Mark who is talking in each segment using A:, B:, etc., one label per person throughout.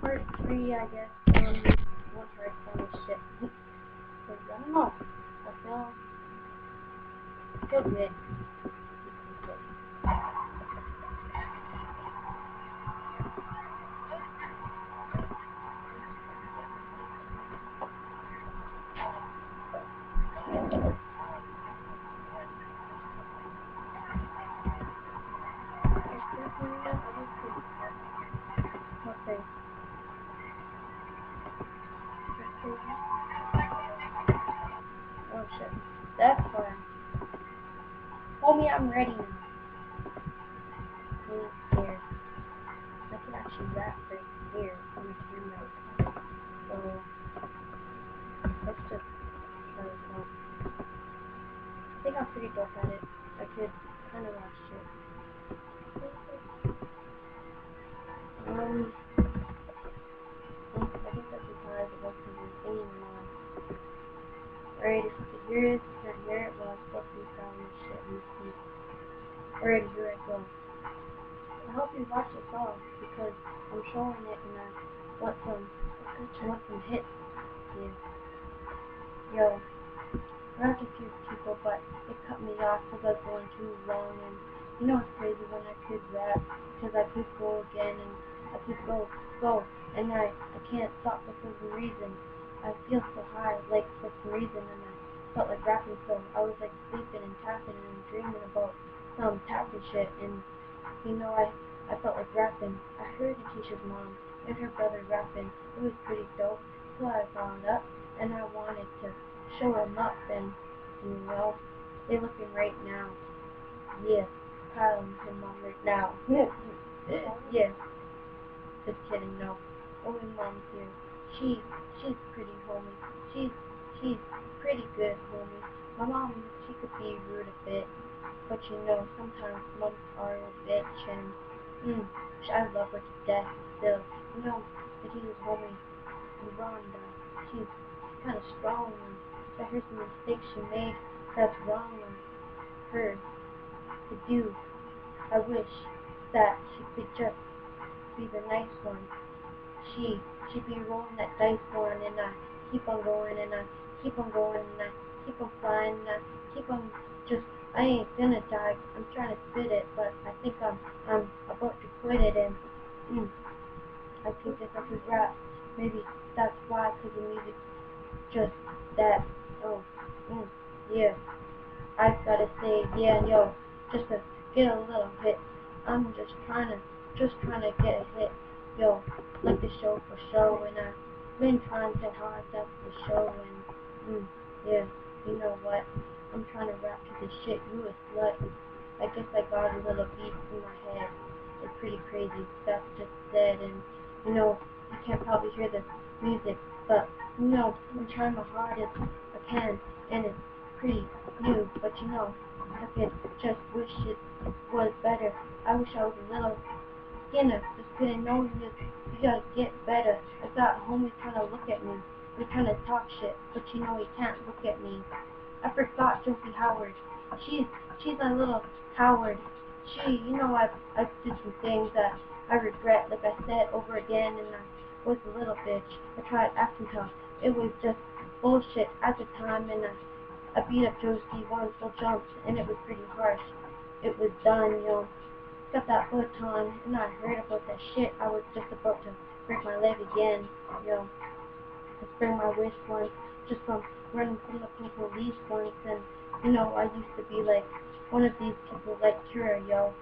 A: part 3, I guess, once I explain this shit. Because, I don't know, I feel good. Okay. Oh shit. That's fine. Homie, I'm ready now. Here. I can actually rap right here on the camera. So, let's just try this out. I think I'm pretty dope at it. I could kind of watch it. I think that's because it wasn't the theme on. Alright, if you could hear it, you can't hear it, well, I'm supposed to be found this shit in the seat. Alright, here I go. I hope you watch this all, because I'm showing it and I want some hits. Yeah. Yo, I have a few people, but it cut me off because I was going too long, and you know it's crazy when I could rap, because I could go again, and I could go, and I can't stop for some reason. I feel so high, like, for some reason, and I felt like rapping, so I was, like, sleeping and tapping and dreaming about some tapping shit, and, you know, I felt like rapping. I heard Atisha's mom and her brother rapping. It was pretty dope, so I wound up, and I wanted to show them up, and, you know, they're looking right now. Yeah, Kyle and her mom right now. Yeah, just kidding, no. Only mom's here. She's pretty, homie. She's pretty good, homie. My mom, she could be rude a bit, but you know, sometimes moms are a bitch, and I love her to death still. You know, but he's homie, Rhonda. She's kind of strong, and I heard some mistakes she made that's wrong on her to do. I wish that she could just be the nice one. She'd be rolling that dice one, and I keep on going, and I keep on going, and I keep on flying, and I keep on just, I ain't gonna die. I'm trying to spit it, but I think I'm about to quit it, and I think if I could rap, maybe that's why, because the music just that, yeah. I've gotta say, yeah, yo, just to get a little hit. I'm just trying to get a hit. Yo, like the show for show, and I've been trying so hard, that's the show, and, yeah, you know what? I'm trying to rap to this shit, you a slut. I guess I got a little beat in my head. It's pretty crazy, that's just said, and, you know, you can't probably hear the music, but, you know, I'm trying my hardest I can, and it's pretty new, but you know, I could just wish it was better. I wish I was a little skinner, just couldn't know you gotta get better. I got homies trying to look at me, they're trying to talk shit, but you know he can't look at me. I forgot Josie Howard. She's a little Howard. You know, I've did some things that I regret, like I said over again, and I was a little bitch. I tried acting tough. It was just bullshit at the time, and I beat up Josie one full jump, and it was pretty harsh. It was done, you know. Got that baton, and I heard about that shit. I was just about to break my leg again, you know. I sprained my wrist once, just from running from the police once, and, you know, I used to be like one of these people like Kira, yo.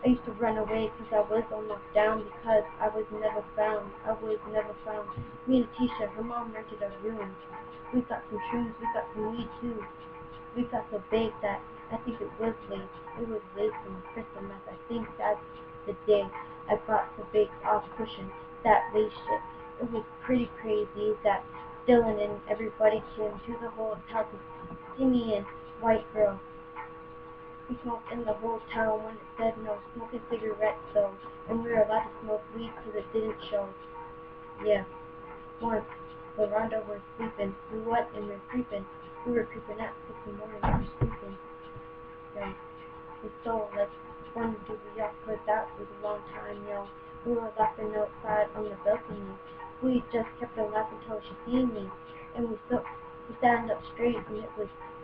A: I used to run away because I was almost down because I was never found. Me and Tisha, her mom rented a room. We got some shoes, we got some weed too. We got so big that I think it was lace. It was lace and crystal meth. I think that's the day I got so big off pushing that lace shit. It was pretty crazy that Dylan and everybody came to the hotel to see me and White Girl. We smoked in the whole town when it said no smoking cigarettes though, and we were allowed to smoke weed because it didn't show. Yeah. Once, Miranda was sleeping. We went and we were creeping. We were creeping at 6 in the morning. We were sleeping. And we stole like one degree off, but that was a long time, yo. We were laughing outside on the balcony. We just kept on laughing till she seen me. And we stand up straight, and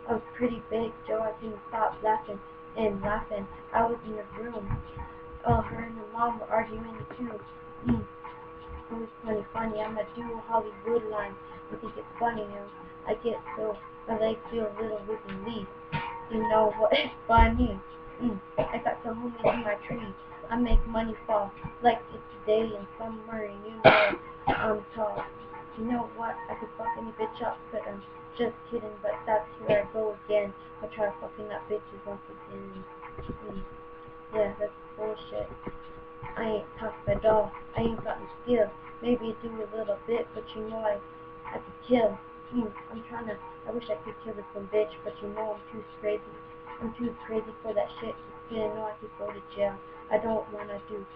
A: I was pretty big, Joe. I couldn't stop laughing and laughing. I was in the room. Oh, her and her mom were arguing too. Mm. It was funny. I'm a dual Hollywood line. I think it's funny, I get so, my legs feel a little weak and weak. You know what? It's funny. I got some homies in my tree. I make money fall like it's day in summer, and you know I'm tall. You know what? I could fuck any bitch up, but I'm just kidding. But that's here I go again. I try fucking up bitches once again. Yeah, that's bullshit. I ain't tough at all. I ain't got no skill. Maybe I do a little bit, but you know I could kill. I wish I could kill this one bitch, but you know I'm too crazy. I'm too crazy for that shit. You know I could go to jail. I don't wanna do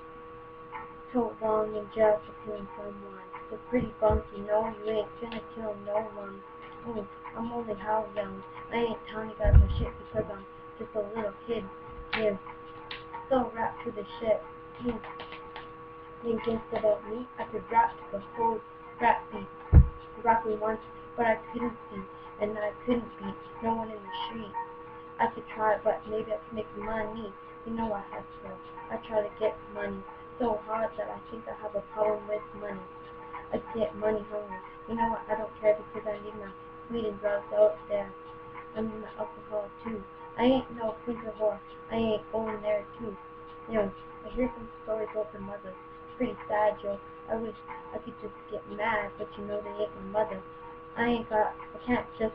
A: so long in jail for killing someone. It's pretty funky, no, you ain't gonna kill no one. I'm only how young. I ain't telling you guys my shit because I'm just a little kid. Yeah, so rap to the shit. Think about me, I could rap the whole rap beat. Rapping once, but I couldn't see, and I couldn't beat no one in the street. I could try, but maybe I could make money. You know I hustle. I try to get money so hard that I think I have a problem with money. I get money hungry. You know what? I don't care because I need my weed and drugs out there. I need my alcohol too. I ain't no winter whore. I ain't going there too. You know, I hear some stories about their mothers. Pretty sad, Joe. I wish I could just get mad, but you know they ain't my mother. I can't just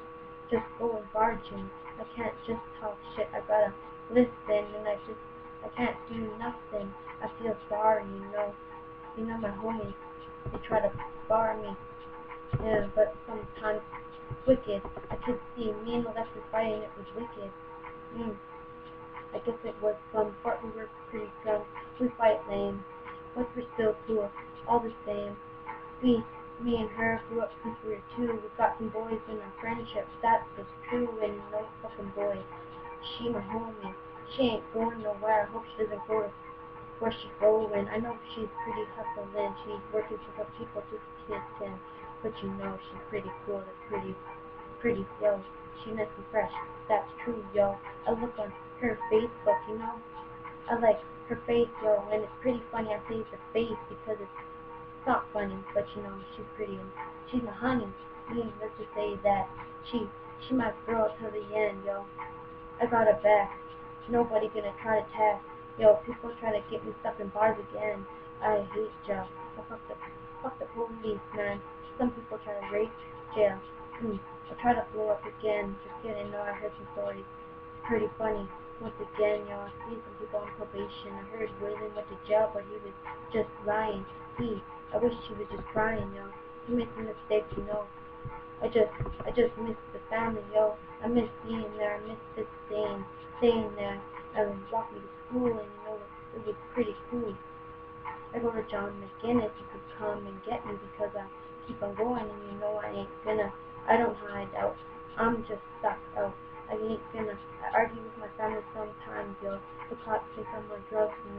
A: go and barge in. I can't just talk shit. I gotta listen, and I can't do nothing. I feel sorry, you know. You know my homies, they try to bar me. Yeah, but sometimes it's wicked. I could see me and Alexis fighting, it was wicked. I guess it was some part we were pretty drunk. We fight lame, but we're still cool, all the same. Me and her grew up since we were two. We got some boys in our friendship, that was true, and no fucking boy. She my homie. She ain't going nowhere. I hope she doesn't go to where she's going. I know she's pretty hustling. She's working for some people to kids in, but you know she's pretty cool. It's pretty, yo. She nice and fresh. That's true, yo. I look on her Facebook, you know. I like her face, yo, and it's pretty funny. I say it's a face because it's not funny, but you know she's pretty and she's a honey. Let's just say that she my girl till the end, yo. I got her back. Nobody gonna try to test. Yo, people try to get me stuck in bars again. I hate jail. Fuck the police, man. Some people try to rape jail. I try to blow up again. Just kidding. No, I heard some stories. Pretty funny. Once again, yo, I see some people on probation. I heard William went to jail, but he was just lying. I wish he was just crying, yo. He made some mistakes, you know. I just miss the family, yo. I miss being there. I miss just staying there. I was walking to school, and you know, it was pretty cool. I go to John McGinnis. You could come and get me because I keep on going, and you know I don't hide out. I'm just stuck out. I argue with my family sometimes, yo. The cops think I'm on drugs, and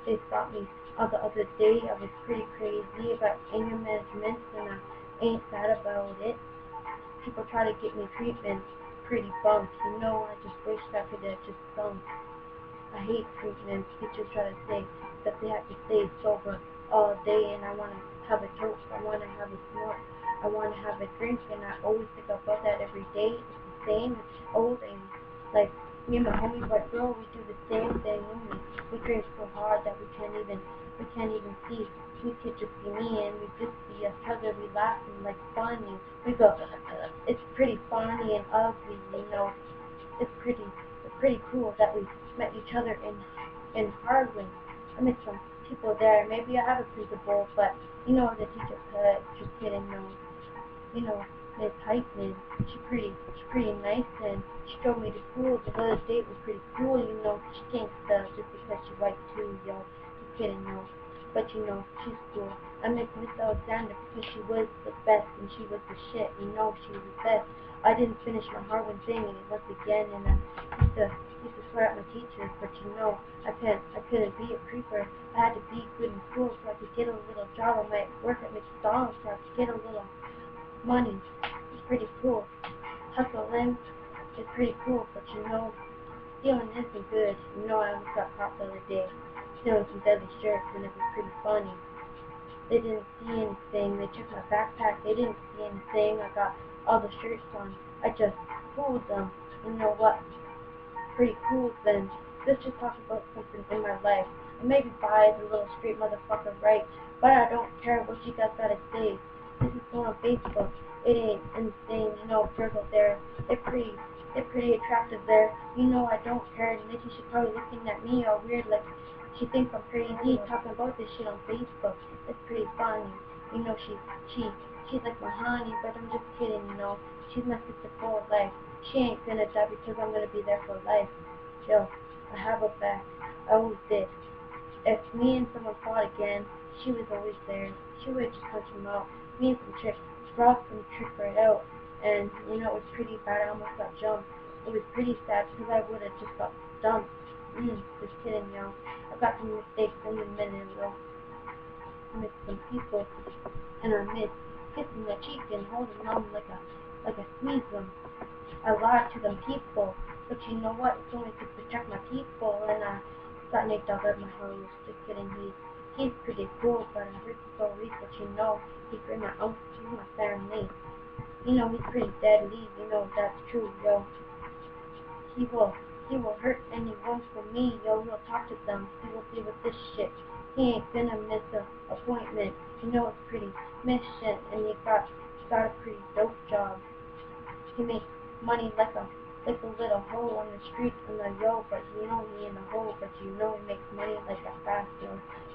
A: they stopped me. The other day, I was pretty crazy about anger management, and I ain't sad about it. People try to get me treatment, pretty bummed. You know, I just wish I could have just sung. I hate treatments. Teachers try to say that they have to stay sober all day, and I want to have a joke. I want to have a smoke. I want to have a drink, and I always think about that every day. It's the same. It's old, and like me and my homie, but girl, we do the same thing. We drink so hard that we can't even see. We could just be me, and we just see each other. We laugh and like funny. We go. It's pretty funny and ugly, you know. It's pretty cool that we met each other in Harwin. I met some people there. Maybe I have a principal, but you know the teacher could. Just kidding, no. You know, Miss Heitman. She's pretty nice, and she drove me to school. The other date was pretty cool, you know. She can't stuff just because she's white too, yo. Just kidding, no. But you know, she's cool. I miss Miss Alexander because she was the best and she was the shit. You know, she was the best. I didn't finish my Harvard thing and once again, and I used to swear at my teachers. But you know, I couldn't be a creeper. I had to be good in school so I could get a little job. I might work at McDonald's so I could get a little money. It's pretty cool. Hustling is pretty cool, but you know, stealing isn't good. You know, I almost got caught the other day stealing some deadly shirts, and it was pretty funny. They didn't see anything. They checked my backpack. They didn't see anything. I got all the shirts on. I just fooled them. You know what? Pretty cool then. Let's just talk about something in my life. I may be biased, a little straight motherfucker, right? But I don't care what you guys gotta say. This is going on Facebook. It ain't insane. You know, girls out there, they're pretty attractive there. You know, I don't care. Nikki should probably looking at me all weird, like she thinks I'm crazy talking about this shit on Facebook. It's pretty funny. You know, she's like my honey, but I'm just kidding. You know, she's my sister for life. She ain't gonna die because I'm gonna be there for life. Yo, I have her back. I always did. If me and someone fought again, she was always there. She would just punch him out. Me and some chick brought some trick right out. And, you know, it was pretty bad. I almost got jumped. It was pretty sad because I would have just got dumped. Just kidding, yo. I got some mistakes in the minute, though. I missed some people. And I missed kissing their cheek and holding them like a squeeze them. I lied to them people, but you know what? It's only to protect my people, and I got Nate Dogg out of my house. Just kidding, he's pretty cool, but I heard the stories, but you know, he's my uncle, he's my family. You know, he's pretty deadly, you know, that's true, yo. He will hurt anyone for me, yo. He'll talk to them, he will deal with this shit. He ain't gonna miss a appointment. You know, it's pretty mission, and he got a pretty dope job. He makes money like a little hoe on the street and the yo, but you know he in the hole, but you know he makes money like a fast yo.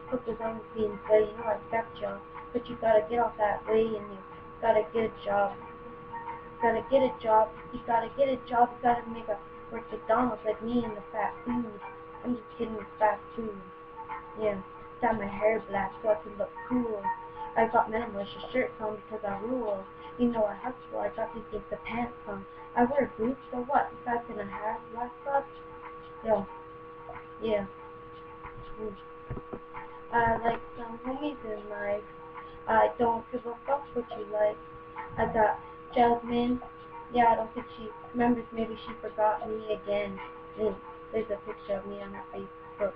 A: Cook was always being good, you know I respect y'all, but you gotta get off that way and you gotta get a job. You gotta get a job, you gotta make a work McDonald's like me in the fast food. I'm just kidding with fast food. Yeah, dye my hair black so I can look cool. I got minimalist shirts on because I rule. You know I hustle, I got these things the pants on. I wear boots, so what? You guys gonna have black socks? Yo, yeah. I like some homies in life. I don't give a fuck what you like. I got Jasmine. Yeah, I don't think she remembers. Maybe she forgot me again. There's a picture of me on her Facebook.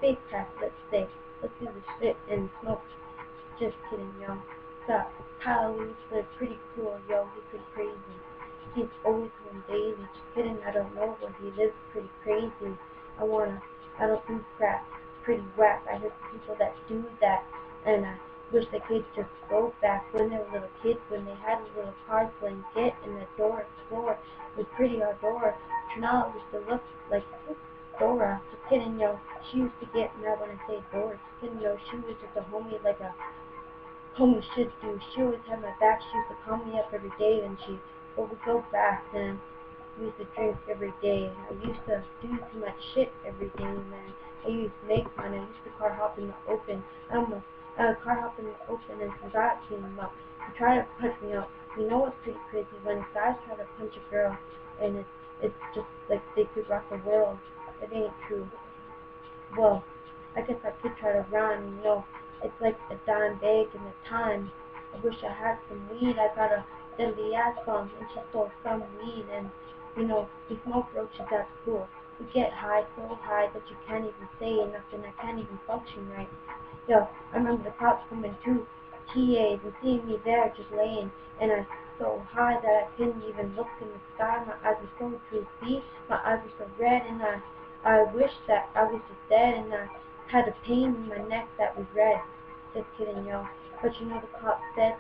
A: Face crack, let's say. Let's do this shit and smoke. Just kidding, yo. Got Kyle, they're pretty cool, yo. He's pretty crazy. He's always home daily. Just kidding, I don't know where he lives. Pretty crazy. I don't do crap. Pretty whack. I heard people that do that, and I wish they could just go back when they were little kids, when they had a little car blanket and the door explore. It was pretty outdoor. Trinala used to look like Dora. Just kidding, yo. She used to get mad when I say Dora. Just kidding, yo. She was just a homie like a homie should do. She always had my back. She used to call me up every day, and but we go back, and we used to drink every day. I used to do too much shit every day, man. I used to make fun. I used to car hop in the open. Car hop in the open, and some guy came up. He tried to punch me out. You know what's pretty crazy? When guys try to punch a girl, and it's just like they could rock the world. It ain't true. Well, I guess I could try to rhyme, you know. It's like a dime bag in the time. I wish I had some weed. I got a deadly ass bomb, and she stole some weed, and you know, we smoke roaches at school. We get high, so high that you can't even say nothing. I can't even function right. Yo, I remember the cops coming to TAs and seeing me there just laying, and I so high that I couldn't even look in the sky. My eyes were so droopy, my eyes were so red, and I wish that I was just dead, and I had a pain in my neck that was red. Just kidding, yo. But you know the cops said,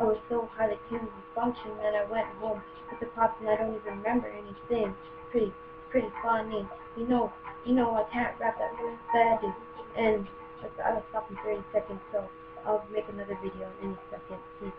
A: I was so high that I couldn't even function, and I went home with the cops and I don't even remember anything. Pretty funny. You know, I can't rap that bad, and I'll stop in 30 seconds, so I'll make another video in any second. Peace.